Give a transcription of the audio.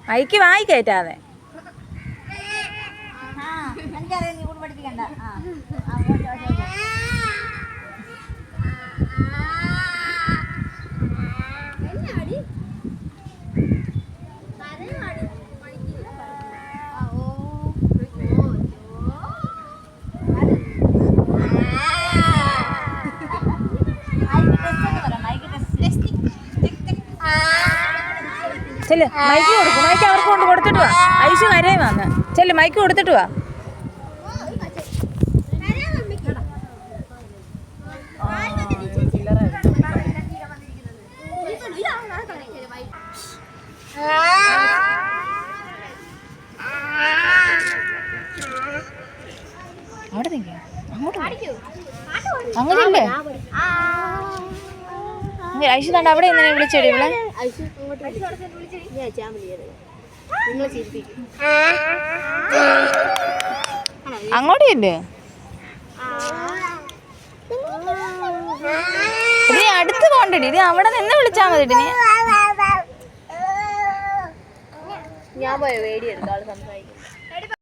Mic വായിക്കയറ്റാതെ. എനിക്കറിയാം നീ കൂടെ പഠിപ്പിക്കണ്ട. ചെല്ല് മൈക്ക് കൊടുക്കും. മൈക്ക് അവർക്ക് കൊണ്ട് കൊടുത്തിട്ട് വാ. ഐശു കരയും വന്ന്. ചെല്ല് മൈക്ക് കൊടുത്തിട്ട് വാ. അവിടെ നിൽക്കുക. അങ്ങോട്ടല്ലേ ഐശു തണ്ട അവിടെ ഇങ്ങനെ വിളിച്ചേടി ഇവിടെ. അങ്ങോട്ടല്ലേ ഇനി അടുത്ത് പോണ്ടടി. ഇനി അവിടെ നിന്ന് വിളിച്ചാ മതി. ഞാൻ പോയ വേടി എടുക്കാം സംസാരിക്കും.